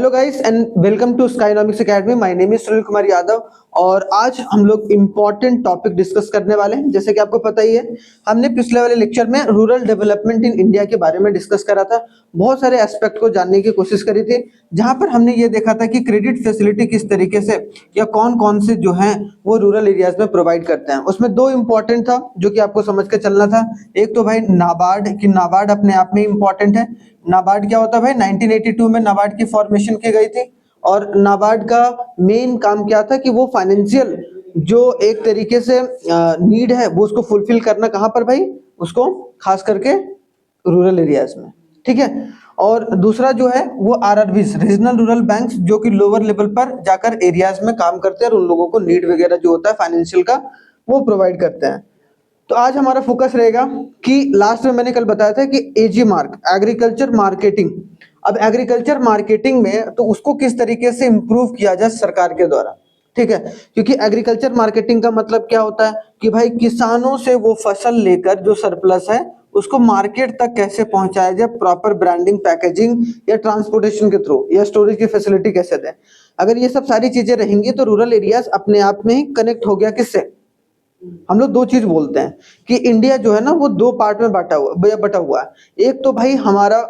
Hello guys and welcome to Skynomics academy. My name is Sunil Kumar Yadav और आज हम लोग इम्पोर्टेंट टॉपिक डिस्कस करने वाले हैं। जैसे कि आपको पता ही है, हमने पिछले वाले लेक्चर में रूरल डेवलपमेंट इन इंडिया के बारे में डिस्कस करा था। बहुत सारे एस्पेक्ट को जानने की कोशिश करी थी, जहां पर हमने ये देखा था कि क्रेडिट फैसिलिटी किस तरीके से या कौन कौन से जो हैं वो रूरल एरियाज में प्रोवाइड करते हैं। उसमें दो इंपॉर्टेंट था जो कि आपको समझ के चलना था। एक तो भाई नाबार्ड, कि नाबार्ड अपने आप में इंपॉर्टेंट है। नाबार्ड क्या होता है भाई? 1982 में नाबार्ड की फॉर्मेशन की गई थी और नाबार्ड का मेन काम क्या था कि वो फाइनेंशियल जो एक तरीके से नीड है वो उसको फुलफिल करना। कहाँ पर भाई? उसको खास करके रूरल एरियाज में, ठीक है। और दूसरा जो है वो आरआरबीज, रीजनल रूरल बैंक्स, जो कि लोअर लेवल पर जाकर एरियाज में काम करते हैं और उन लोगों को नीड वगैरह जो होता है फाइनेंशियल का वो प्रोवाइड करते हैं। तो आज हमारा फोकस रहेगा कि लास्ट में मैंने कल बताया था कि एजी मार्क, एग्रीकल्चर मार्केटिंग। अब एग्रीकल्चर मार्केटिंग में तो उसको किस तरीके से इंप्रूव किया जाए सरकार के द्वारा, ठीक है। क्योंकि एग्रीकल्चर मार्केटिंग का मतलब क्या होता है कि भाई किसानों से वो फसल लेकर जो सरप्लस है उसको मार्केट तक कैसे पहुंचाया जाए, प्रॉपर ब्रांडिंग, पैकेजिंग या ट्रांसपोर्टेशन के थ्रू या स्टोरेज की फैसिलिटी कैसे दें। अगर ये सब सारी चीजें रहेंगी तो रूरल एरियाज अपने आप में ही कनेक्ट हो गया। किससे? हम लोग दो चीज बोलते हैं कि इंडिया जो है ना वो दो पार्ट में बटा हुआ है। एक तो भाई हमारा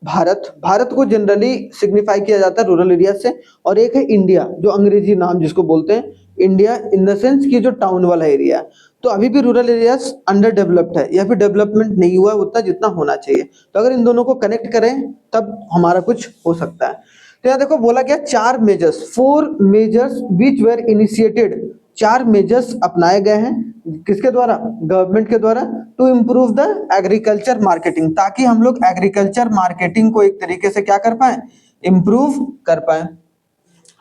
भारत को जनरली सिग्निफाई किया जाता है रूरल एरिया से, और एक है इंडिया, जो अंग्रेजी नाम जिसको बोलते हैं इंडिया इन द सेंस की जो टाउन वाला एरिया है। तो अभी भी रूरल एरियाज अंडर डेवलप्ड है या फिर डेवलपमेंट नहीं हुआ है उतना जितना होना चाहिए। तो अगर इन दोनों को कनेक्ट करें तब हमारा कुछ हो सकता है। तो यहाँ देखो बोला गया चार measures, 4 measures which were initiated. चार मेजर्स अपनाए गए हैं किसके द्वारा? गवर्नमेंट के द्वारा, to improve the agriculture marketing, ताकि हम लोग एग्रीकल्चर मार्केटिंग को एक तरीके से क्या कर पाए? इम्प्रूव कर पाए,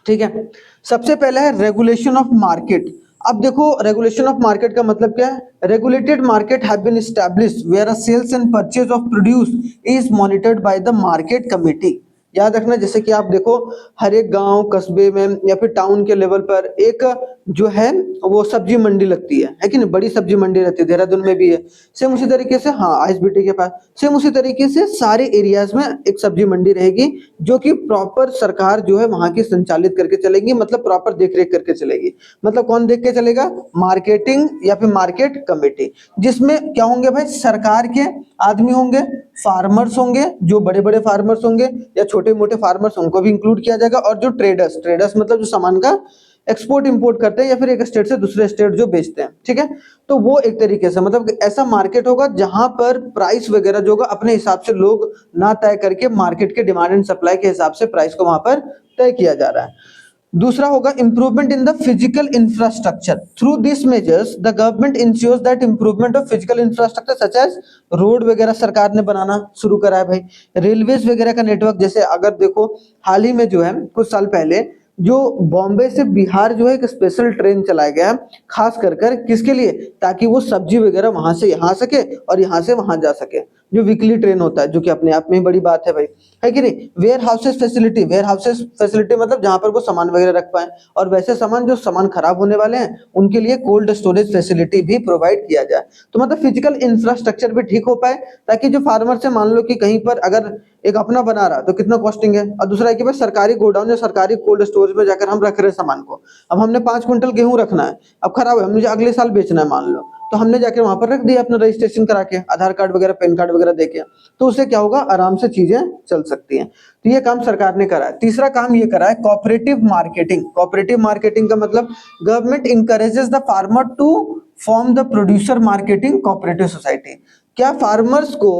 ठीक है। सबसे पहला है रेगुलेशन ऑफ मार्केट। अब देखो रेगुलेशन ऑफ मार्केट का मतलब क्या है? Regulated market have been established where a sales and purchase of produce is monitored by the market committee. याद रखना, जैसे कि आप देखो हर एक गांव कस्बे में या फिर टाउन के लेवल पर एक जो है वो सब्जी मंडी लगती है कि नहीं? बड़ी सब्जी मंडी रहती है, देहरादून में भी है। सेम उसी तरीके से, हाँ, आईएसबीटी के पास सेम उसी तरीके से सारे एरियाज में एक सब्जी मंडी रहेगी, जो कि प्रॉपर सरकार जो है वहां की संचालित करके चलेगी, मतलब प्रॉपर देख रेख करके चलेगी। मतलब कौन देख के चलेगा? मार्केटिंग या फिर मार्केट कमेटी, जिसमें क्या होंगे भाई? सरकार के आदमी होंगे, फार्मर्स होंगे, जो बड़े बड़े फार्मर्स होंगे या छोटे मोटे फार्मर्स, उनको भी इंक्लूड किया जाएगा, और जो ट्रेडर्स मतलब जो सामान का एक्सपोर्ट इंपोर्ट करते हैं या फिर एक स्टेट से दूसरे स्टेट जो बेचते हैं, ठीक है। तो वो एक तरीके से मतलब ऐसा मार्केट होगा जहां पर प्राइस वगैरह जो होगा अपने हिसाब से लोग ना तय करके मार्केट के डिमांड एंड सप्लाई के हिसाब से प्राइस को वहां पर तय किया जा रहा है। दूसरा होगा improvement in the physical infrastructure. Through this measures the government ensures that improvement of physical infrastructure such as road वगैरह सरकार ने बनाना शुरू करा है भाई। रेलवेज वगैरह का नेटवर्क, जैसे अगर देखो हाल ही में जो है कुछ साल पहले जो बॉम्बे से बिहार जो है एक स्पेशल ट्रेन चलाया गया है, खास कर किसके लिए? ताकि वो सब्जी वगैरह वहां से यहाँ सके और यहाँ से वहां जा सके, जो वीकली ट्रेन होता है, जो कि अपने आप में ही बड़ी बात है भाई, है कि नहीं। वेयर हाउसेस फैसिलिटी मतलब जहां पर वो सामान वगैरह रख पाए, और वैसे सामान जो सामान खराब होने वाले हैं उनके लिए कोल्ड स्टोरेज फैसिलिटी भी प्रोवाइड किया जाए। तो मतलब फिजिकल इंफ्रास्ट्रक्चर भी ठीक हो पाए, ताकि जो फार्मर से मान लो कि कहीं पर अगर एक अपना बना रहा तो कितना कॉस्टिंग है, और दूसरा है कि भाई सरकारी गोडाउन या सरकारी कोल्ड स्टोरेज में जाकर हम रख रहे हैं सामान को। अब हमने 5 क्विंटल गेहूं रखना है, अब खराब है, मुझे अगले साल बेचना है मान लो, तो हमने जाकर वहां पर रख दिया अपना रजिस्ट्रेशन करा के, आधार कार्ड वगैरह, पैन कार्ड वगैरह देके, तो उससे क्या होगा? आराम से चीजें चल सकती हैं। तो ये काम सरकार ने करा है। तीसरा काम ये करा है कोऑपरेटिव मार्केटिंग। कोऑपरेटिव मार्केटिंग का मतलब government encourages the farmer to form the producer marketing cooperative society. क्या फार्मर्स को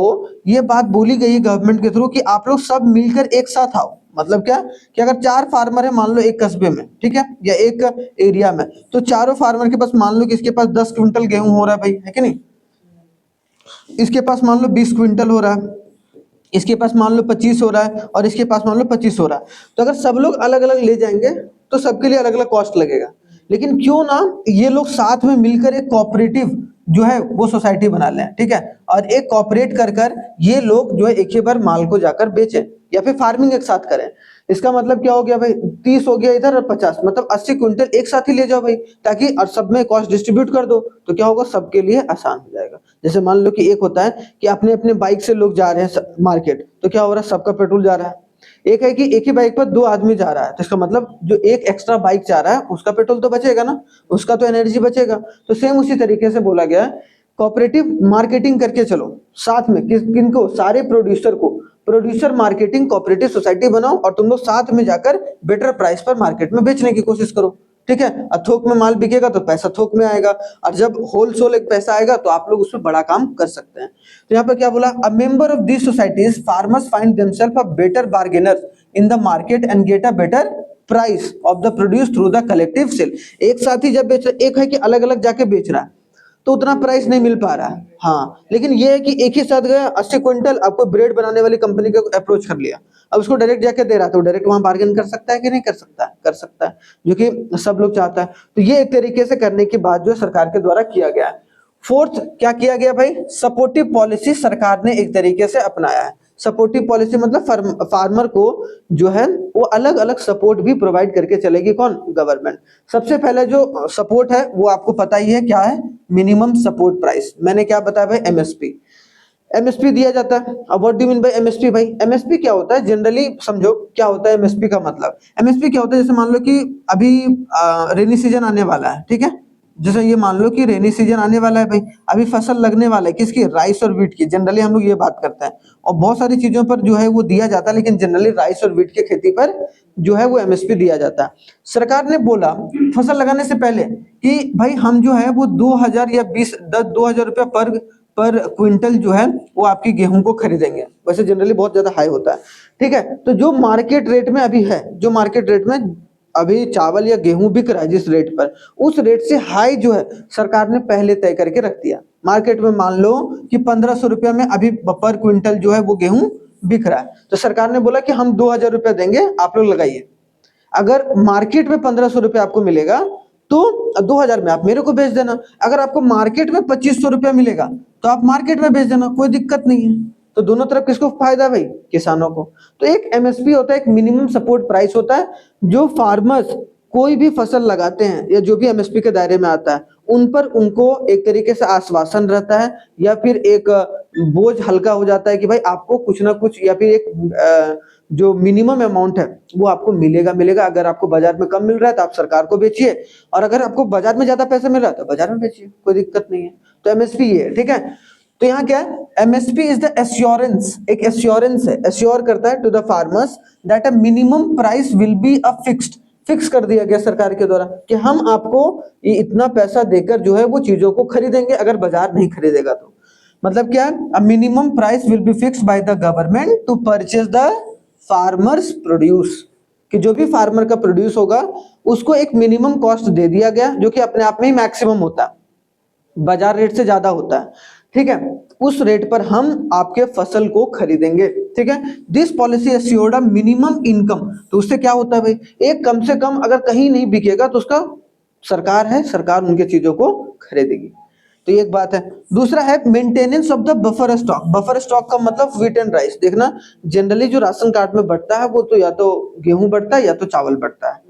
ये बात बोली गई गवर्नमेंट के थ्रू कि आप लोग सब मिलकर एक साथ आओ। मतलब क्या कि अगर 4 फार्मर है मान लो एक कस्बे में, ठीक है, या एक एरिया में, तो चारों फार्मर के पास मान लो कि इसके पास 10 क्विंटल गेहूं हो रहा है भाई, है कि नहीं। इसके पास मान लो 20 क्विंटल हो रहा है, इसके पास मान लो 25 हो रहा है, और इसके पास मान लो 25 हो रहा है। तो अगर सब लोग अलग अलग ले जाएंगे तो सबके लिए अलग अलग कॉस्ट लगेगा। लेकिन क्यों ना ये लोग साथ में मिलकर एक कोऑपरेटिव जो है वो सोसाइटी बना लें, ठीक है, और एक कॉपरेट कर कर ये लोग जो है एक ही बार माल को जाकर बेचें या फिर फार्मिंग एक साथ करें। इसका मतलब क्या हो गया भाई? 30 हो गया इधर और 50, मतलब 80 क्विंटल एक साथ ही ले जाओ भाई, ताकि और सब में कॉस्ट डिस्ट्रीब्यूट कर दो, तो क्या होगा? सबके लिए आसान हो जाएगा। जैसे मान लो कि एक होता है कि अपने अपने बाइक से लोग जा रहे हैं मार्केट, तो क्या हो रहा है? सबका पेट्रोल जा रहा है। एक है कि एक ही बाइक पर 2 आदमी जा रहा है, तो इसका मतलब जो एक एक्स्ट्रा बाइक जा रहा है उसका पेट्रोल तो बचेगा ना, उसका तो एनर्जी बचेगा। तो सेम उसी तरीके से बोला गया है, कोऑपरेटिव मार्केटिंग करके चलो साथ में, किनको, सारे प्रोड्यूसर को प्रोड्यूसर मार्केटिंग कोऑपरेटिव सोसाइटी बनाओ और तुम लोग साथ में जाकर बेटर प्राइस पर मार्केट में बेचने की कोशिश करो। ठीक है, और थोक में माल बिकेगा तो पैसा थोक में आएगा, और जब होलसेल एक पैसा आएगा तो आप लोग उसमें बड़ा काम कर सकते हैं। तो यहाँ पर क्या बोला, a member of this societies farmers find themselves a better bargainer in the market and get a better price of the produce through the collective sale. एक साथ ही जब बेच रहा, एक है कि अलग अलग जाके बेच रहा है तो उतना प्राइस नहीं मिल पा रहा है। हाँ, लेकिन ये है कि एक ही साथ गया 80 क्विंटल, आपको ब्रेड बनाने वाली कंपनी को अप्रोच कर लिया, अब उसको डायरेक्ट जाके दे रहा है, तो डायरेक्ट वहां बार्गेन कर सकता है कि नहीं कर सकता है? कर सकता है, जो कि सब लोग चाहता है। तो ये एक तरीके से करने की बात जो सरकार के द्वारा किया गया है। फोर्थ क्या किया गया भाई, सपोर्टिव पॉलिसी सरकार ने एक तरीके से अपनाया है। सपोर्टिव पॉलिसी मतलब फार्मर को जो है वो अलग अलग सपोर्ट भी प्रोवाइड करके चलेगी, कौन, गवर्नमेंट। सबसे पहले जो सपोर्ट है वो आपको पता ही है क्या है, मिनिमम सपोर्ट प्राइस। मैंने क्या बताया भाई, एमएसपी। एमएसपी दिया जाता है। अब what do mean by MSP भाई, एमएसपी क्या होता है, जनरली समझो क्या होता है एमएसपी का मतलब। एमएसपी क्या होता है, जैसे मान लो कि अभी रेनी सीजन आने वाला है, ठीक है, जैसे ये मान लो कि रेनी सीजन आने वाला है भाई, अभी फसल लगने वाला है, किसकी, राइस और वीट की। जनरली हम लोग ये बात करते हैं, और बहुत सारी चीजों पर जो है वो दिया जाता है, लेकिन जनरली राइस और वीट की खेती पर जो है वो एमएसपी दिया जाता है। सरकार ने बोला फसल लगाने से पहले कि भाई हम जो है वो 2000 या 2000 रुपया पर क्विंटल जो है वो आपकी गेहूं को खरीदेंगे। वैसे जनरली बहुत ज्यादा हाई होता है, ठीक है। तो जो मार्केट रेट में अभी है, जो मार्केट रेट में अभी चावल या गेहूं बिक रहा है जिस रेट पर, उस रेट से हाई जो है सरकार ने पहले तय करके रख दिया। मार्केट में मान लो कि 1500 रुपया में अभी पर क्विंटल जो है वो गेहूं बिक रहा है, तो सरकार ने बोला कि हम 2000 रुपया देंगे, आप लोग लगाइए। अगर मार्केट में 1500 रुपया आपको मिलेगा तो 2000 में आप मेरे को बेच देना। अगर आपको मार्केट में 2500 रुपया मिलेगा तो आप मार्केट में बेच देना, कोई दिक्कत नहीं है। तो दोनों तरफ किसको फायदा भाई, किसानों को। तो एक एमएसपी होता है, एक मिनिमम सपोर्ट प्राइस होता है, जो फार्मर्स कोई भी फसल लगाते हैं या जो भी एमएसपी के दायरे में आता है उन पर उनको एक तरीके से आश्वासन रहता है, या फिर एक बोझ हल्का हो जाता है कि भाई आपको कुछ ना कुछ, या फिर एक जो मिनिमम अमाउंट है वो आपको मिलेगा मिलेगा। अगर आपको बाजार में कम मिल रहा है तो आप सरकार को बेचिए, और अगर आपको बाजार में ज्यादा पैसा मिल रहा है तो बाजार में बेचिए, कोई दिक्कत नहीं है। तो एमएसपी ये है, ठीक है। तो यहाँ क्या है, एमएसपी इज द एश्योरेंस, एक एश्योरेंस है, एश्योर करता है to the farmers that a minimum price will be a fixed. Fix कर दिया गया सरकार के द्वारा कि हम आपको ये इतना पैसा देकर जो है वो चीजों को खरीदेंगे, अगर बाजार नहीं खरीदेगा तो। मतलब क्या है, a minimum price will be fixed by the government to purchase the farmers produce, कि जो भी फार्मर का प्रोड्यूस होगा उसको एक मिनिमम कॉस्ट दे दिया गया, जो कि अपने आप में ही मैक्सिमम होता है, बाजार रेट से ज्यादा होता है, ठीक है। उस रेट पर हम आपके फसल को खरीदेंगे, ठीक है। This policy assured a minimum income. तो उससे क्या होता है भाई, एक कम से कम अगर कहीं नहीं बिकेगा तो उसका सरकार है, सरकार उनके चीजों को खरीदेगी। तो ये एक बात है। दूसरा है maintenance of the buffer stock. Buffer stock का मतलब व्हीट एंड राइस। देखना जनरली जो राशन कार्ड में बढ़ता है वो तो या तो गेहूं बढ़ता है या तो चावल बढ़ता है,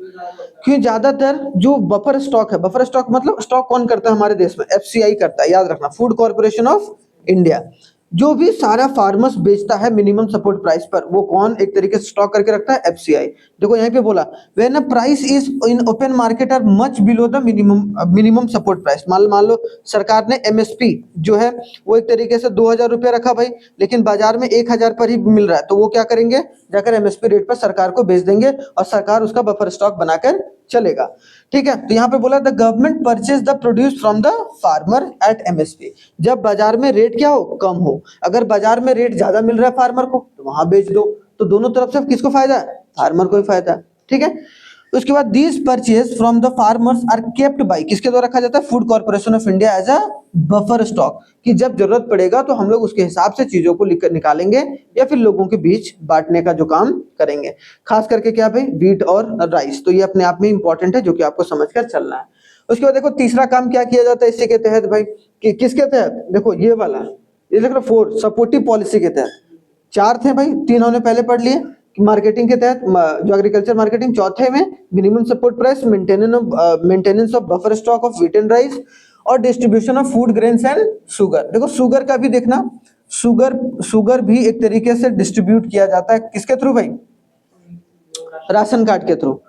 क्योंकि ज्यादातर जो बफर स्टॉक है, बफर स्टॉक मतलब स्टॉक कौन करता है हमारे देश में, एफसीआई करता है, याद रखना, फूड कॉर्पोरेशन ऑफ इंडिया। जो भी सारा फार्मर्स बेचता है मिनिमम सपोर्ट प्राइस पर, वो कौन एक तरीके से स्टॉक करके रखता है, एफसीआई। देखो यहाँ पे बोला when a price is in open market are much below the minimum support price. मान लो सरकार ने एमएसपी जो है वो एक तरीके से 2000 रुपया रखा भाई, लेकिन बाजार में 1000 पर ही मिल रहा है, तो वो क्या करेंगे, जाकर एमएसपी रेट पर सरकार को बेच देंगे और सरकार उसका बफर स्टॉक बनाकर चलेगा, ठीक है। तो यहाँ पे बोला the government purchase the produce from the farmer at MSP. जब बाजार में रेट क्या हो, कम हो। अगर बाजार में रेट ज्यादा मिल रहा है फार्मर को तो वहां बेच दो। तो दोनों तरफ से किसको फायदा है, फार्मर को ही फायदा है, ठीक है। उसके बाद these purchase from the farmers are kept by, किसके द्वारा रखा जाता है, food corporation of India as a buffer stock, कि जब जरूरत पड़ेगा तो हम लोग उसके हिसाब से चीजों को निकालेंगे या फिर लोगों के बीच बांटने का जो काम करेंगे। खास करके क्या भाई, व्हीट और राइस। तो ये अपने आप में इंपॉर्टेंट है, जो कि आपको समझकर चलना है। उसके बाद देखो तीसरा काम क्या किया जाता है इसी के तहत भाई, कि किसके तहत, देखो ये वाला, ये देख लो 4 सपोर्टिव पॉलिसी के तहत। 4 थे भाई, 3 हमने पहले पढ़ लिए, मार्केटिंग के तहत जो एग्रीकल्चर मार्केटिंग, चौथे में minimum support price, maintenance of buffer stock of wheat and rice, और distribution of food grains and sugar. देखो शुगर का भी देखना, शुगर भी एक तरीके से डिस्ट्रीब्यूट किया जाता है किसके थ्रू भाई, राशन कार्ड के थ्रू।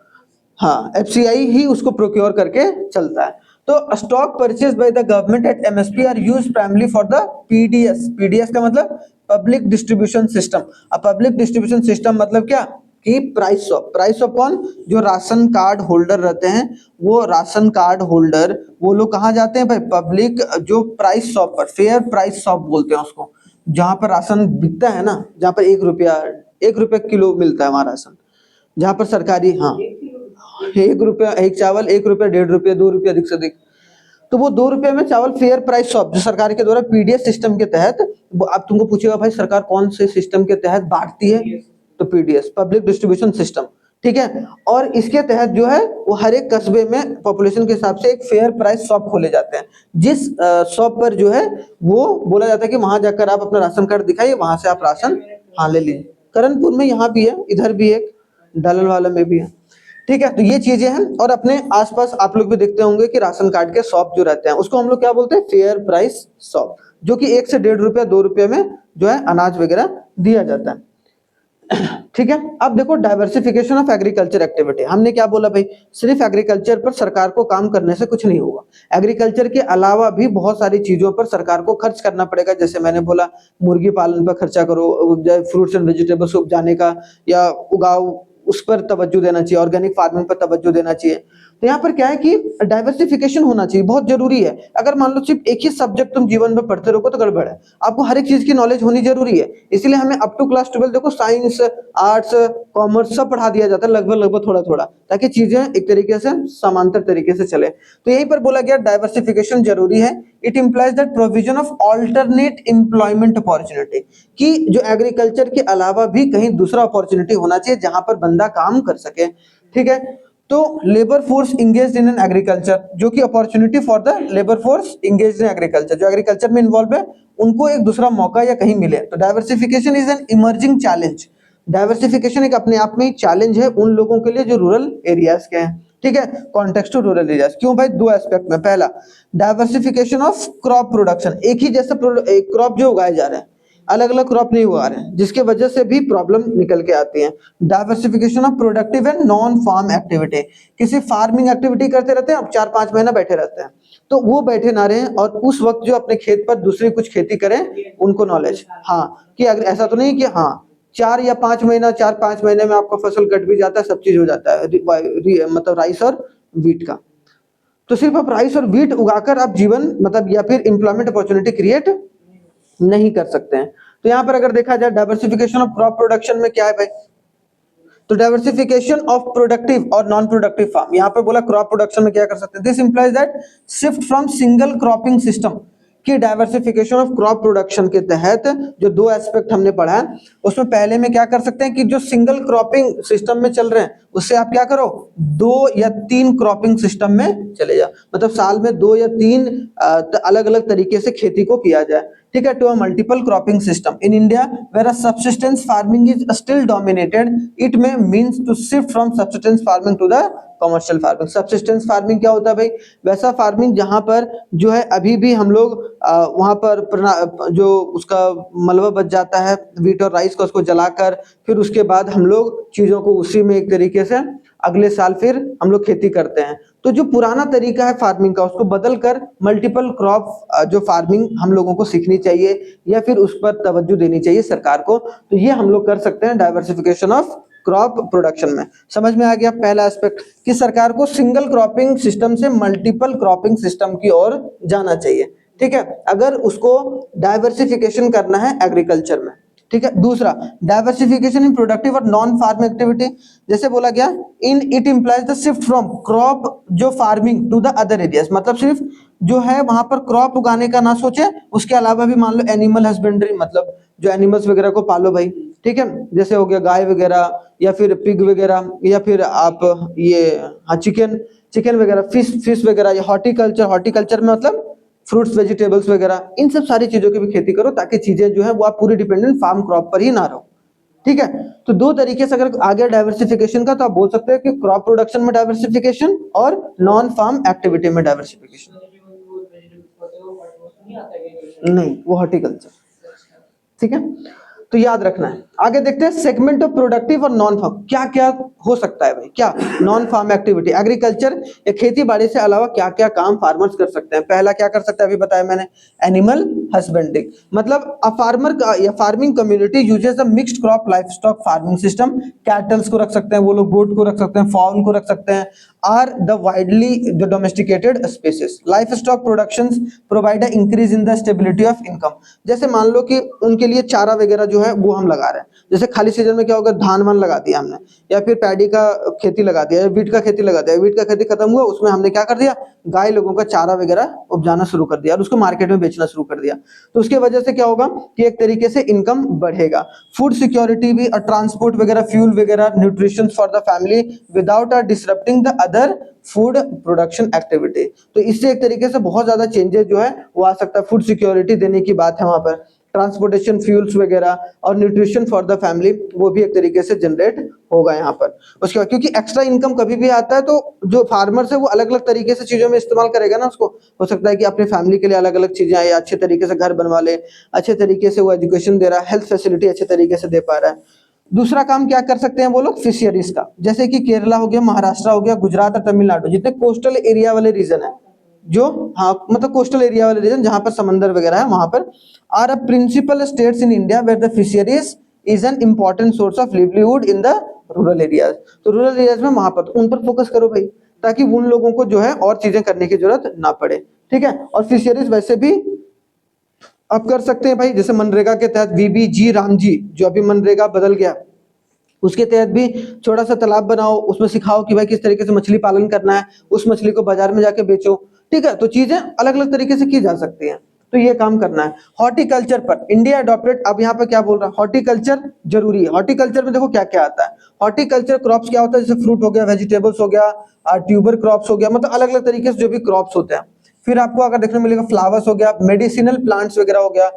हाँ, एफसीआई ही उसको प्रोक्योर करके चलता है। तो stock purchase by the government at MSP are used primarily for the PDS. PDS का मतलब पब्लिक डिस्ट्रीब्यूशन सिस्टम। अब पब्लिक डिस्ट्रीब्यूशन सिस्टम मतलब क्या कि प्राइस ऑफ, प्राइस ऑफ कौन, जो राशन कार्ड होल्डर रहते हैं, वो राशन कार्ड होल्डर वो लोग कहाँ जाते हैं भाई, पब्लिक जो प्राइस शॉप पर, फेयर प्राइस शॉप बोलते हैं उसको, जहां पर राशन बिकता है ना, जहां पर 1 रुपया किलो मिलता है वहां राशन, जहां पर सरकारी, हाँ 1 रुपया एक चावल, 1 रुपया, 1.5 रुपया, 2 रुपया अधिक से अधिक, तो वो 2 रुपये में चावल फेयर प्राइस शॉप जो सरकार के द्वारा पीडीएस सिस्टम के तहत, अब तुमको पूछेगा भाई सरकार कौन से सिस्टम के तहत बांटती है, तो पीडीएस, पब्लिक डिस्ट्रीब्यूशन सिस्टम, ठीक है। और इसके तहत जो है वो हर एक कस्बे में पॉपुलेशन के हिसाब से एक फेयर प्राइस शॉप खोले जाते हैं, जिस शॉप पर जो है वो बोला जाता है कि वहां जाकर आप अपना राशन कार्ड दिखाइए, वहां से आप राशन हाँ ले लीजिए। करणपुर में यहाँ भी है, इधर भी एक डालन वाला में भी है, ठीक है। तो ये चीजें हैं, और अपने आसपास आप लोग भी देखते होंगे कि राशन कार्ड के शॉप जो रहते हैं उसको हम लोग क्या बोलते हैं, फेयर प्राइस शॉप, जो कि 1 से 1.5 रुपया 2 रुपये में जो है अनाज वगैरह दिया जाता है, ठीक है। अब देखो डाइवर्सिफिकेशन ऑफ एग्रीकल्चर एक्टिविटी, हमने क्या बोला भाई, सिर्फ एग्रीकल्चर पर सरकार को काम करने से कुछ नहीं होगा, एग्रीकल्चर के अलावा भी बहुत सारी चीजों पर सरकार को खर्च करना पड़ेगा। जैसे मैंने बोला मुर्गी पालन पर खर्चा करो, फ्रूट्स एंड वेजिटेबल्स उपजाने का या उगाओ उस पर तवज्जो देना चाहिए, ऑर्गेनिक फार्मिंग पर तवज्जो देना चाहिए। तो यहाँ पर क्या है कि डाइवर्सिफिकेशन होना चाहिए, बहुत जरूरी है। अगर मान लो सिर्फ एक ही सब्जेक्ट तुम जीवन में पढ़ते रहोगे तो गड़बड़ है, आपको हर एक चीज की नॉलेज होनी जरूरी है। इसलिए हमें अप टू क्लास 12 देखो साइंस, आर्ट्स, कॉमर्स सब पढ़ा दिया जाता है, लगभग लगभग थोड़ा थोड़ा, ताकि चीजें एक तरीके से समांतर तरीके से चले। तो यहीं पर बोला गया डाइवर्सिफिकेशन जरूरी है। It implies that provision of alternate employment opportunity, कि जो एग्रीकल्चर के अलावा भी कहीं दूसरा अपॉर्चुनिटी होना चाहिए जहां पर बंदा काम कर सके, ठीक है। तो labour force engage in an agriculture, जो कि opportunity for the labour force engage in agriculture, जो एग्रीकल्चर में इन्वॉल्व है उनको एक दूसरा मौका या कहीं मिले। तो diversification is an emerging challenge, diversification एक अपने आप में ही चैलेंज है उन लोगों के लिए जो रूरल एरियाज के हैं, ठीक है, कॉन्टेक्स्ट टू रूरल एरियाज। क्यों भाई, दो एस्पेक्ट में, पहला डाइवर्सिफिकेशन ऑफ क्रॉप प्रोडक्शन, एक ही जैसे क्रॉप जो उगाए जा रहे हैं, अलग अलग क्रॉप नहीं उगा रहे हैं, जिसके वजह से भी प्रॉब्लम निकल के आती है। Diversification of productive and non farm activity, किसी फार्मिंग एक्टिविटी करते रहते हैं, अब 4-5 महीना बैठे रहते हैं, तो वो बैठे ना रहे और उस वक्त जो अपने खेत पर दूसरी कुछ खेती करें, उनको नॉलेज, हाँ, कि अगर ऐसा तो नहीं कि हाँ 4-5 महीने में आपका फसल कट भी जाता है, सब चीज हो जाता है, मतलब राइस और वीट का, तो सिर्फ आप राइस और वीट उगाकर आप जीवन मतलब या फिर एम्प्लॉयमेंट अपॉर्चुनिटी क्रिएट नहीं कर सकते हैं। तो यहाँ पर अगर देखा जाए डाइवर्सिफिकेशन ऑफ क्रॉप प्रोडक्शन में क्या है भाई, तो डाइवर्सिफिकेशन ऑफ प्रोडक्टिव और नॉन प्रोडक्टिव फार्म, यहाँ पर बोला क्रॉप प्रोडक्शन में क्या कर सकते हैं, this implies that shift from single cropping system, कि डाइवर्सिफिकेशन ऑफ क्रॉप प्रोडक्शन के तहत जो दो एस्पेक्ट हमने पढ़ा है उसमें पहले में क्या कर सकते हैं कि जो सिंगल क्रॉपिंग सिस्टम में चल रहे हैं उससे आप क्या करो 2 या 3 क्रॉपिंग सिस्टम में चले जाओ, मतलब साल में 2 या 3 अलग अलग तरीके से खेती को किया जाए, ठीक है, to a multiple cropping system. In India where subsistence farming is still dominated, it में means to shift from subsistence farming to the commercial farming. Subsistence farming क्या होता है भाई, वैसा फार्मिंग जहां पर जो है अभी भी हम लोग वहां पर जो उसका मलबा बच जाता है वीट और राइस का, उसको जलाकर फिर उसके बाद हम लोग चीजों को उसी में एक तरीके से अगले साल फिर हम लोग खेती करते हैं। तो जो पुराना तरीका है फार्मिंग का उसको बदल कर मल्टीपल क्रॉप जो फार्मिंग हम लोगों को सीखनी चाहिए या फिर उस पर तवज्जो देनी चाहिए सरकार को। तो ये हम लोग कर सकते हैं डाइवर्सिफिकेशन ऑफ क्रॉप प्रोडक्शन में। समझ में आ गया पहला एस्पेक्ट कि सरकार को सिंगल क्रॉपिंग सिस्टम से मल्टीपल क्रॉपिंग सिस्टम की ओर जाना चाहिए, ठीक है, अगर उसको डाइवर्सिफिकेशन करना है एग्रीकल्चर में, ठीक है। दूसरा डाइवर्सिफिकेशन इन प्रोडक्टिव और नॉन फार्म एक्टिविटी, जैसे बोला गया in it implies the shift from crop जो farming to the other areas, मतलब सिर्फ जो है वहां पर क्रॉप उगाने का ना सोचे, उसके अलावा भी मान लो एनिमल हस्बेंड्री, मतलब जो एनिमल्स वगैरह को पालो भाई, ठीक है, जैसे हो गया गाय वगैरह या फिर पिग वगैरह या फिर आप ये हाँ चिकन वगैरह, फिश वगैरह, या हॉर्टिकल्चर में मतलब फ्रूट्स वेजिटेबल्स वगैरह, इन सब सारी चीजों की भी खेती करो ताकि चीजें जो है वो आप पूरी डिपेंडेंट फार्म क्रॉप पर ही ना रहो, ठीक है। तो दो तरीके से अगर आगे डाइवर्सिफिकेशन का, तो आप बोल सकते हैं कि क्रॉप प्रोडक्शन में डाइवर्सिफिकेशन और नॉन फार्म एक्टिविटी में डाइवर्सिफिकेशन। नहीं, वो हॉर्टिकल्चर, ठीक है। तो याद रखना है। आगे देखते हैं सेगमेंट ऑफ प्रोडक्टिव और नॉन फार्म, क्या क्या हो सकता है भाई, क्या नॉन फार्म एक्टिविटी, एग्रीकल्चर या खेती बाड़ी से अलावा क्या क्या काम फार्मर्स कर सकते हैं। पहला क्या कर सकते हैं, अभी बताया मैंने, एनिमल हस्बेंड्री, मतलब अ फार्मर या farming community uses a mixed crop life stock farming system, kettles को रख सकते हैं वो लोग, गोट को रख सकते हैं, फाउल को रख सकते हैं, are the widely the domesticated species. Livestock productions provide a increase in the stability of income, जैसे मान लो कि उनके लिए चारा वगैरह जो है वो हम लगा रहे हैं, जैसे खाली सीजन में क्या होगा, धान वान लगा दिया हमने, या फिर पैडी का खेती लगा दिया, या वीट का खेती लगा दिया, वीट का खेती खत्म हुआ, उसमें हमने क्या कर दिया, गाय लोगों का चारा वगैरह उपजाना शुरू कर दिया और उसको मार्केट में बेचना शुरू कर दिया। तो उसके वजह से क्या होगा कि एक तरीके से इनकम बढ़ेगा। फूड सिक्योरिटी भी, और ट्रांसपोर्ट वगैरह, फ्यूल वगैरह, nutrition for the family without disrupting the other food production activity. तो इससे एक तरीके से बहुत ज्यादा चेंजेस जो है वो आ सकता है। फूड सिक्योरिटी देने की बात है वहां पर, ट्रांसपोर्टेशन, फ्यूल्स वगैरह और न्यूट्रिशन फॉर द फैमिली वो भी एक तरीके से जनरेट होगा यहाँ पर। उसके बाद क्योंकि एक्स्ट्रा इनकम कभी भी आता है तो जो फार्मर्स है वो अलग अलग तरीके से चीजों में इस्तेमाल करेगा ना उसको। हो सकता है कि अपनी फैमिली के लिए अलग अलग चीजें आए, अच्छे तरीके से घर बनवा ले, अच्छे तरीके से वो एजुकेशन दे रहा है, हेल्थ फैसिलिटी अच्छे तरीके से दे पा रहा है। दूसरा काम क्या कर सकते हैं वो लोग, फिशरीज का, जैसे कि केरला हो गया, महाराष्ट्र हो गया, गुजरात और तमिलनाडु, जितने कोस्टल एरिया वाले रीजन है, जो हाँ मतलब कोस्टल एरिया वाले रीजन जहां पर समंदर वगैरह है, वहां पर are a principal states in India where the fisheries is an important source of livelihood in the rural areas. तो रूरल एरियाज में वहां पर तो उन पर फोकस करो भाई, ताकि उन लोगों को जो है और चीजें करने की जरूरत ना पड़े, ठीक है। और फिशरीज वैसे भी आप कर सकते हैं भाई, जैसे मनरेगा के तहत वीबीजी रामजी, जो अभी मनरेगा बदल गया, उसके तहत भी छोटा सा तालाब बनाओ, उसमें सिखाओ कि भाई किस तरीके से मछली पालन करना है, उस मछली को बाजार में जाके बेचो, ठीक है। तो चीजें अलग अलग तरीके से की जा सकती हैं, तो ये काम करना है। हॉर्टिकल्चर पर इंडिया अडॉप्टेड, अब यहाँ पे क्या बोल रहा है, हॉर्टिकल्चर जरूरी है। हॉर्टिकल्चर में देखो क्या क्या आता है, हॉर्टिकल्चर क्रॉप्स क्या होता है, जैसे फ्रूट हो गया, वेजिटेबल्स हो गया, ट्यूबर क्रॉप्स हो गया, मतलब अलग अलग तरीके से जो भी क्रॉप्स होते हैं। फिर आपको अगर देखने मिलेगा फ्लावर्स हो गया, मेडिसिनल प्लांट्स वगैरह हो गया,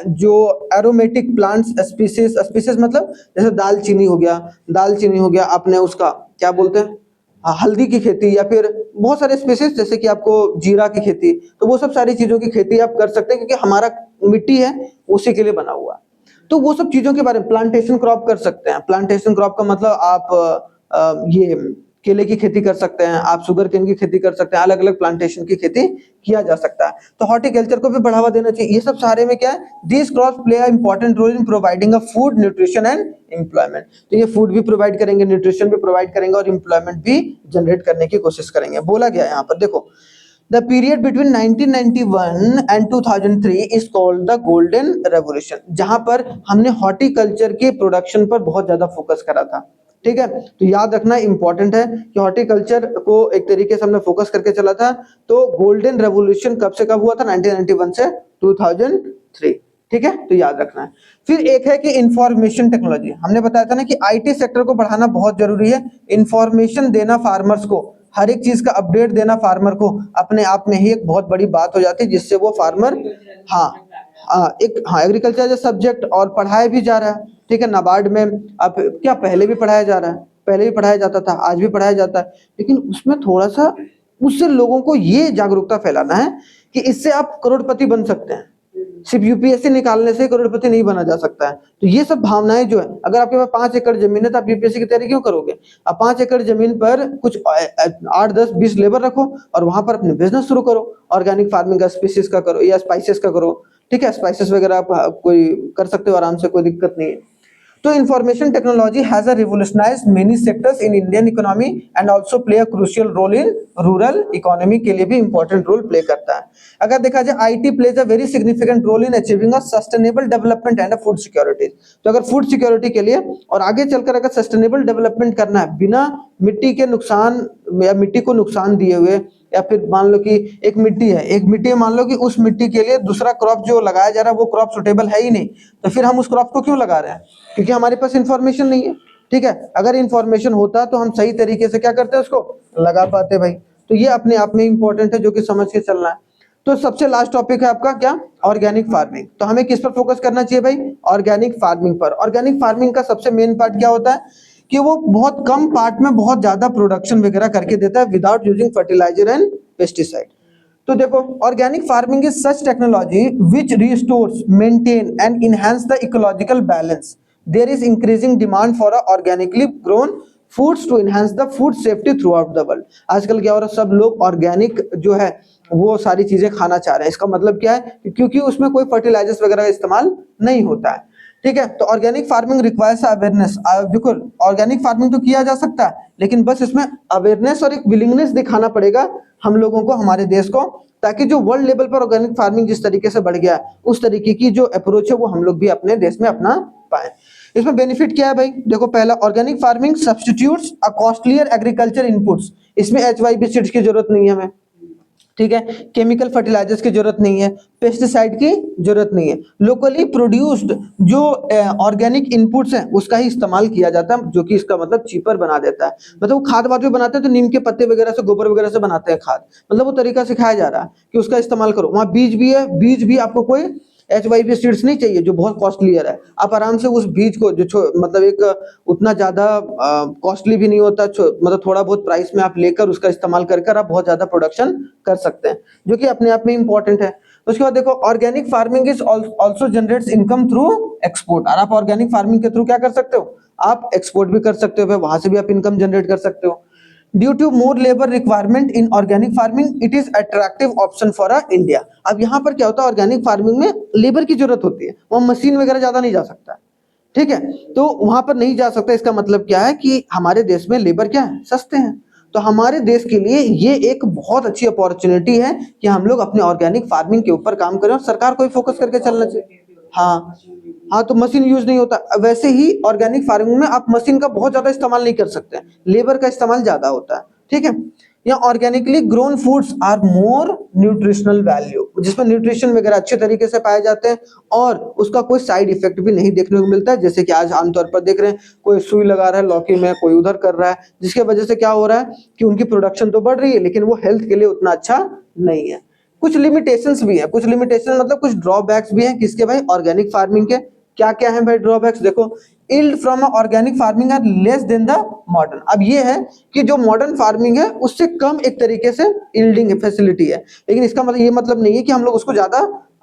जो एरोमेटिक प्लांट्स स्पीसीज, स्पीसीज मतलब जैसे दालचीनी हो गया, दालचीनी हो गया, आपने उसका क्या बोलते हैं, हल्दी की खेती, या फिर बहुत सारे स्पीसीज जैसे कि आपको जीरा की खेती, तो वो सब सारी चीजों की खेती आप कर सकते हैं, क्योंकि हमारा मिट्टी है उसी के लिए बना हुआ है। तो वो सब चीजों के बारे में प्लांटेशन क्रॉप कर सकते हैं। प्लांटेशन क्रॉप का मतलब आप ये केले की खेती कर सकते हैं, आप शुगर केन की खेती कर सकते हैं, अलग अलग प्लांटेशन की खेती किया जा सकता है। तो हॉर्टिकल्चर को भी बढ़ावा देना चाहिए। ये सब सारे में क्या है, these crops play a important role in providing a food, nutrition and employment. तो ये फूड भी प्रोवाइड करेंगे, न्यूट्रिशन भी प्रोवाइड करेंगे और एम्प्लॉयमेंट भी जनरेट करने की कोशिश करेंगे। बोला गया यहाँ पर देखो, the period between 1991 and 2003 is called the golden revolution, जहां पर हमने हॉर्टिकल्चर के प्रोडक्शन पर बहुत ज्यादा फोकस करा था, ठीक है। तो याद रखना इंपॉर्टेंट है कि हॉर्टिकल्चर को एक तरीके से हमने फोकस करके चला था। तो गोल्डन रेवोल्यूशन कब से कब हुआ था, 1991 से 2003, ठीक है, तो याद रखना है। फिर एक है कि इंफॉर्मेशन टेक्नोलॉजी, हमने बताया था ना कि आईटी सेक्टर को बढ़ाना बहुत जरूरी है। इंफॉर्मेशन देना फार्मर्स को, हर एक चीज का अपडेट देना फार्मर को अपने आप में ही एक बहुत बड़ी बात हो जाती है, जिससे वो फार्मर हाँ एक एग्रीकल्चर एज सब्जेक्ट और पढ़ाया भी जा रहा है, ठीक है। नाबार्ड में अब क्या पहले भी पढ़ाया जा रहा है, पहले भी पढ़ाया जाता था, आज भी पढ़ाया जाता है, लेकिन उसमें थोड़ा सा उससे लोगों को ये जागरूकता फैलाना है कि इससे आप करोड़पति बन सकते हैं। सिर्फ यूपीएससी निकालने से करोड़पति नहीं बना जा सकता है। तो ये सब भावनाएं जो है, अगर आपके पास 5 एकड़ जमीन है तो आप यूपीएससी की तैयारी क्यों करोगे। आप 5 एकड़ जमीन पर कुछ 8, 10, 20 लेबर रखो और वहां पर अपने बिजनेस शुरू करो, ऑर्गेनिक फार्मिंग का, स्पीसीज का करो या स्पाइसेस का करो, ठीक है। स्पाइसेस वगैरह आप कोई कर सकते हो आराम से, कोई दिक्कत नहीं है। तो information technology has a revolutionised many sectors in Indian economy and also play a crucial role in rural economy, के लिए भी इंपॉर्टेंट रोल प्ले करता है। अगर देखा जाए IT plays a very significant role in achieving a sustainable development and food security. तो अगर फूड सिक्योरिटी के लिए और आगे चलकर अगर सस्टेनेबल डेवलपमेंट करना है बिना मिट्टी के नुकसान या मिट्टी को नुकसान दिए हुए, या फिर मान लो कि एक मिट्टी है, एक मिट्टी मान लो कि उस मिट्टी के लिए दूसरा क्रॉप जो लगाया जा रहा है वो क्रॉप सुटेबल है ही नहीं, तो फिर हम उस क्रॉप को क्यों लगा रहे हैं, क्योंकि हमारे पास इंफॉर्मेशन नहीं है, ठीक है। अगर इंफॉर्मेशन होता तो हम सही तरीके से क्या करते हैं, उसको लगा पाते भाई। तो ये अपने आप में इंपॉर्टेंट है, जो कि समझ के चलना है। तो सबसे लास्ट टॉपिक है आपका क्या, ऑर्गेनिक फार्मिंग। तो हमें किस पर फोकस करना चाहिए भाई, ऑर्गेनिक फार्मिंग पर। ऑर्गेनिक फार्मिंग का सबसे मेन पार्ट क्या होता है कि वो बहुत कम पार्ट में बहुत ज्यादा प्रोडक्शन वगैरह करके देता है without using fertiliser and pesticide. तो देखो, organic farming is such technology which restores, maintain and enhance the ecological balance. There is increasing demand for organically grown foods to enhance the food safety throughout the world. आजकल क्या हो रहा है, सब लोग organic जो है वो सारी चीजें खाना चाह रहे हैं. इसका मतलब क्या है, क्योंकि उसमें कोई फर्टिलाइजर्स वगैरह का इस्तेमाल नहीं होता है. ठीक है, तो ऑर्गेनिक फार्मिंग रिक्वायर्स अवेयरनेस. देखो, ऑर्गेनिक फार्मिंग तो किया जा सकता है, लेकिन बस इसमें अवेयरनेस और एक विलिंगनेस दिखाना पड़ेगा हम लोगों को, हमारे देश को, ताकि जो वर्ल्ड लेवल पर ऑर्गेनिक फार्मिंग जिस तरीके से बढ़ गया है, उस तरीके की जो अप्रोच है वो हम लोग भी अपने देश में अपना पाए. इसमें बेनिफिट क्या है भाई, देखो, पहला, ऑर्गेनिक फार्मिंग सब्स्टिट्यूट्स अ कॉस्टलियर एग्रीकल्चर इनपुट्स. इसमें HYB सीड्स की जरूरत नहीं है हमें. ठीक है, केमिकल फर्टिलाइजर्स की जरूरत नहीं है, पेस्टिसाइड की जरूरत नहीं है. लोकली प्रोड्यूस्ड जो ऑर्गेनिक इनपुट्स हैं उसका ही इस्तेमाल किया जाता है, जो कि इसका मतलब चीपर बना देता है. मतलब वो खाद वाद भी बनाते हैं तो नीम के पत्ते वगैरह से, गोबर वगैरह से बनाते हैं खाद. मतलब वो तरीका सिखाया जा रहा है कि उसका इस्तेमाल करो. वहाँ बीज भी है, बीज भी आपको कोई HYB सीड्स नहीं चाहिए जो बहुत कॉस्टलियर है. आप आराम से उस बीज को जो मतलब एक उतना ज्यादा कॉस्टली भी नहीं होता, मतलब थोड़ा बहुत प्राइस में आप लेकर उसका इस्तेमाल कर आप बहुत ज्यादा प्रोडक्शन कर सकते हैं, जो कि अपने आप में इंपॉर्टेंट है. उसके बाद देखो, organic farming is also generates income through export. और आप ऑर्गेनिक फार्मिंग के थ्रू क्या कर सकते हो, आप एक्सपोर्ट भी कर सकते हो, वहां से भी आप इनकम जनरेट कर सकते हो. Due to more labour requirement in organic farming it is attractive option for India. अब यहाँ पर क्या होता है, ऑर्गेनिक फार्मिंग में लेबर की जरूरत होती है, वहाँ मशीन वगैरह ज्यादा नहीं जा सकता. ठीक है, तो वहां पर नहीं जा सकता. इसका मतलब क्या है कि हमारे देश में लेबर क्या है, सस्ते हैं. तो हमारे देश के लिए ये एक बहुत अच्छी अपॉर्चुनिटी है कि हम लोग अपने ऑर्गेनिक फार्मिंग के ऊपर काम करें, और सरकार को भी फोकस करके चलना चाहिए. हाँ हाँ, तो मशीन यूज नहीं होता. वैसे ही ऑर्गेनिक फार्मिंग में आप मशीन का बहुत ज्यादा इस्तेमाल नहीं कर सकते हैं, लेबर का इस्तेमाल ज्यादा होता है. ठीक है, या organically grown foods are more nutritional value, जिसमें न्यूट्रिशन वगैरह अच्छे तरीके से पाए जाते हैं, और उसका कोई साइड इफेक्ट भी नहीं देखने को मिलता है. जैसे कि आज आमतौर पर देख रहे हैं, कोई सुई लगा रहा है लौकी में, कोई उधर कर रहा है, जिसके वजह से क्या हो रहा है कि उनकी प्रोडक्शन तो बढ़ रही है, लेकिन वो हेल्थ के लिए उतना अच्छा नहीं है. कुछ लिमिटेशंस भी है, कुछ लिमिटेशन मतलब कुछ ड्रॉबैक्स भी हैं किसके भाई, ऑर्गेनिक फार्मिंग के. क्या क्या है भाई ड्रॉबैक्स, देखो, yield from organic farming are less than the modern. अब ये है कि जो मॉडर्न फार्मिंग है उससे कम एक तरीके से यील्डिंग फैसिलिटी है, लेकिन इसका मतलब ये मतलब नहीं है कि हम लोग उसको ज्यादा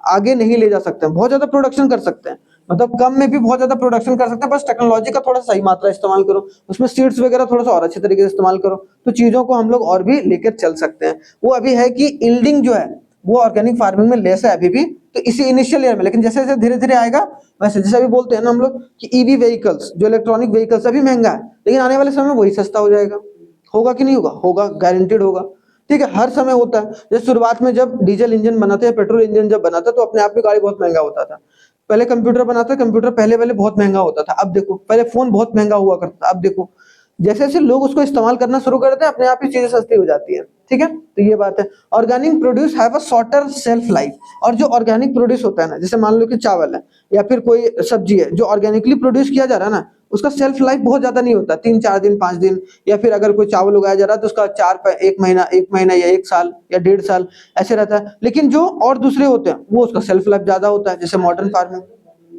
आगे नहीं ले जा सकते हैं. बहुत ज्यादा प्रोडक्शन कर सकते हैं, मतलब कम में भी बहुत ज्यादा प्रोडक्शन कर सकते हैं, बस टेक्नोलॉजी का थोड़ा सही मात्रा इस्तेमाल करो, उसमें सीड्स वगैरह थोड़ा सा और अच्छे तरीके से इस्तेमाल करो, तो चीजों को हम लोग और भी लेकर चल सकते हैं. वो अभी है कि यील्डिंग जो है वो ऑर्गेनिक फार्मिंग में लेस है अभी भी, तो इसी इनिशियल ईयर में, लेकिन जैसे जैसे धीरे धीरे आएगा, वैसे जैसे अभी बोलते हैं ना हम लोग कि ईवी व्हीकल्स, जो इलेक्ट्रॉनिक व्हीकल्स अभी महंगा है, लेकिन आने वाले समय में वही सस्ता हो जाएगा. होगा कि नहीं होगा, होगा, गारंटेड होगा. ठीक है, हर समय होता है. जैसे शुरुआत में जब डीजल इंजन बना था या पेट्रोल इंजन जब बना था, तो अपने आप में गाड़ी बहुत महंगा होता था. पहले कंप्यूटर बना था, कंप्यूटर पहले पहले बहुत महंगा होता था. अब देखो, पहले फोन बहुत महंगा हुआ करता था, अब देखो जैसे जैसे लोग उसको इस्तेमाल करना शुरू करते हैं, अपने आप ही चीजें सस्ती हो जाती है. ठीक है, तो ये बात है. Organic produce have a shorter shelf life. और जो ऑर्गेनिक प्रोड्यूस होता है ना, जैसे मान लो कि चावल है या फिर कोई सब्जी है जो ऑर्गेनिकली प्रोड्यूस किया जा रहा है ना, उसका सेल्फ लाइफ बहुत ज्यादा नहीं होता, 3-4 दिन 5 दिन. या फिर अगर कोई चावल उगाया जा रहा है तो उसका 1 महीना या 1 साल या 1.5 साल ऐसे रहता है. लेकिन जो और दूसरे होते हैं वो उसका सेल्फ लाइफ ज्यादा होता है, जैसे मॉडर्न फार्मिंग.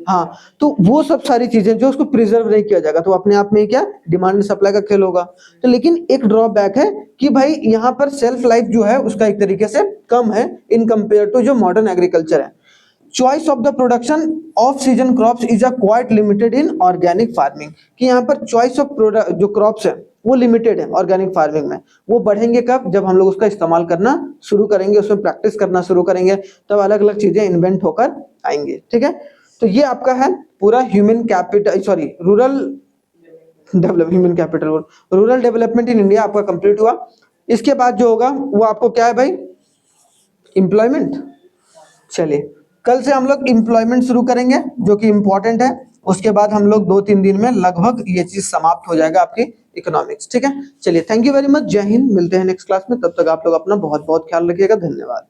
हाँ, तो वो सब सारी चीजें जो उसको प्रिजर्व नहीं किया जाएगा, तो अपने आप में क्या, डिमांड एंड सप्लाई का खेल होगा. तो लेकिन एक ड्रॉबैक है कि भाई यहाँ पर सेल्फ लाइफ जो है उसका एक तरीके से कम है इन कंपेयर टू जो मॉडर्न एग्रीकल्चर है. Choice of the production off season crops is a quite limited in organic farming. कि यहाँ पर चॉइस ऑफ प्रोडक्ट जो क्रॉप्स है वो लिमिटेड है ऑर्गेनिक फार्मिंग में. वो बढ़ेंगे कब, जब हम लोग उसका इस्तेमाल करना शुरू करेंगे, उसमें प्रैक्टिस करना शुरू करेंगे, तब अलग अलग चीजें इन्वेंट होकर आएंगे. ठीक है, तो ये आपका है पूरा human capital, sorry, rural development in India आपका कंप्लीट हुआ. इसके बाद जो होगा वो आपको क्या है भाई, एम्प्लॉयमेंट. चलिए, कल से हम लोग एम्प्लॉयमेंट शुरू करेंगे जो कि इंपॉर्टेंट है. उसके बाद हम लोग 2-3 दिन में लगभग ये चीज समाप्त हो जाएगा आपकी इकोनॉमिक्स. ठीक है, चलिए, थैंक यू वेरी मच, जय हिंद. मिलते हैं नेक्स्ट क्लास में, तब तक आप लोग अपना बहुत बहुत ख्याल रखिएगा. धन्यवाद.